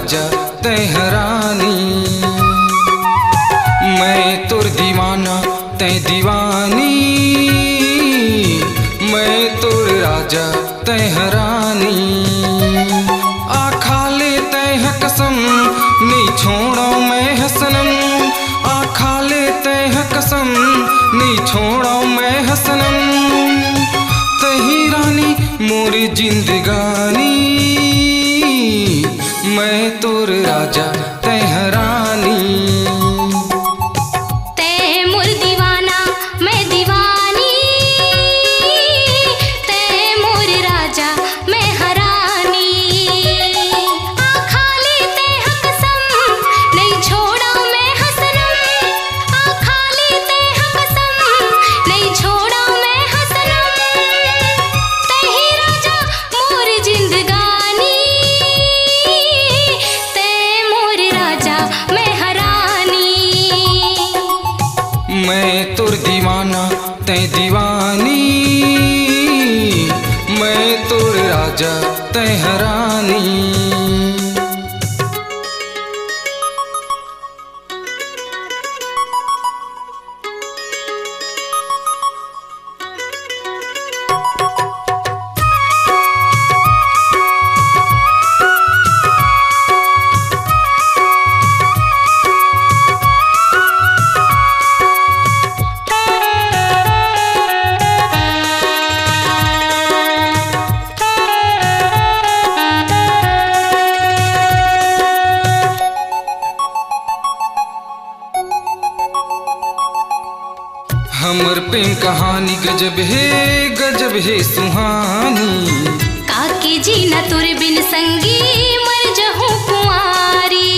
राजा तैं रानी। मैं तोर दीवाना तैं दीवानी, मैं तोर राजा तैं रानी। आखा ले तैं कसम नहीं छोड़ो मैं हसनम, आखा ले तैं कसम नहीं छोड़ो मैं हसनम। तही रानी मोरी जिंदगानी, मैं तोर राजा तैं रानी। मैं तोर दीवाना तैं दीवानी, मैं तोर राजा तैं रानी। हमर प्रेम कहानी गजब है सुहानी। काके जीना तोरे बिन संगी मर जहूं कुंवारी।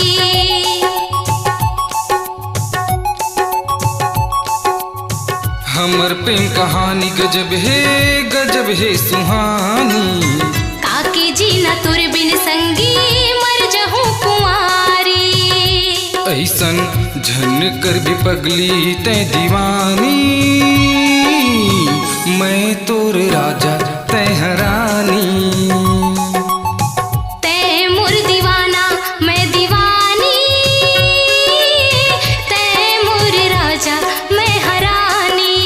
हमर प्रेम कहानी गजब है सुहानी। काके जीना तोरे बिन संगी मर जहूं कुंवारी। ऐसन झन कर भी पगली तैं दीवानी, मैं तोर राजा तैं रानी। तैं मोर दीवाना मैं दीवानी, तैं मोर राजा मैं हरानी।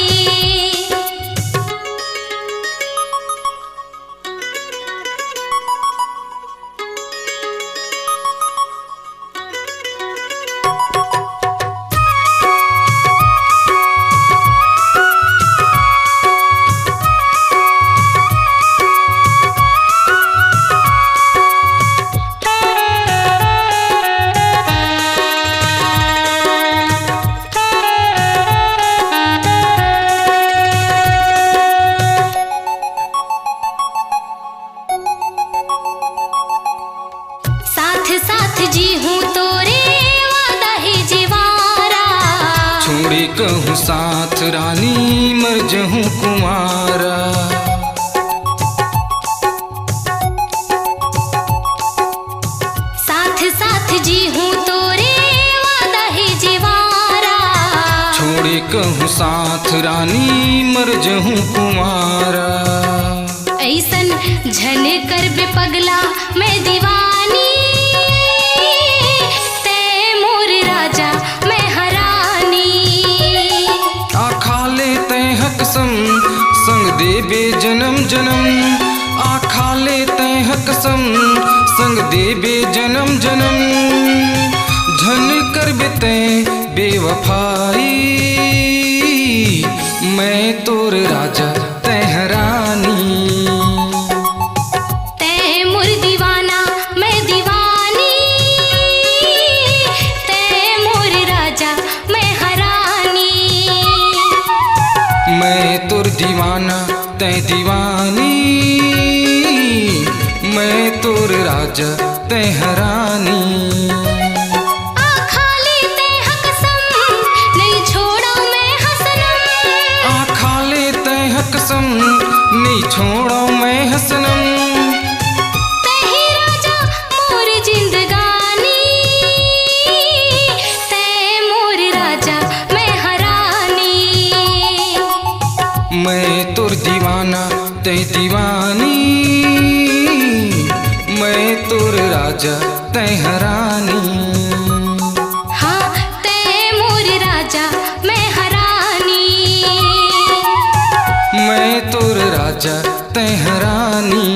साथ जी हूँ तोरे वादा है जीवारा। छोड़े कहूँ साथ रानी मर जहूँ कुमारा। साथ जी हूँ तोरे वादा है जीवारा। छोड़े कहूँ साथ रानी मर जहूँ कुमारा। ऐसन झन कर बे पगला मैं दीवानी, तैं मोर राजा मैं हरानी। आखा ले तैं कसम संग देबे जन्म जन्म, आखा ले तैं कसम संग देबे जन्म जन्म। झन कर बे तैं बेवफाई, मैं तोर राजा तैं रानी। तैं मोर दीवाना मैं दीवानी, तैं मोर राजा मैं हरानी। मैं तोर दीवाना तैं दीवानी, मैं तोर राजा तैं रानी। आखा ले तैं कसम नहीं छोड़ा मैं हसनम। आखा ले तैं कसम नहीं छोड़ो मैं हसनम। तही राजा मोर जिंदगानी, तैं मोर राजा मैं हरानी। मैं तोर दीवाना तैं दीवानी, मैं तोर राजा राजा तैं रानी। हाँ तै मोर राजा मैं हरानी। मैं तोर राजा तैं रानी।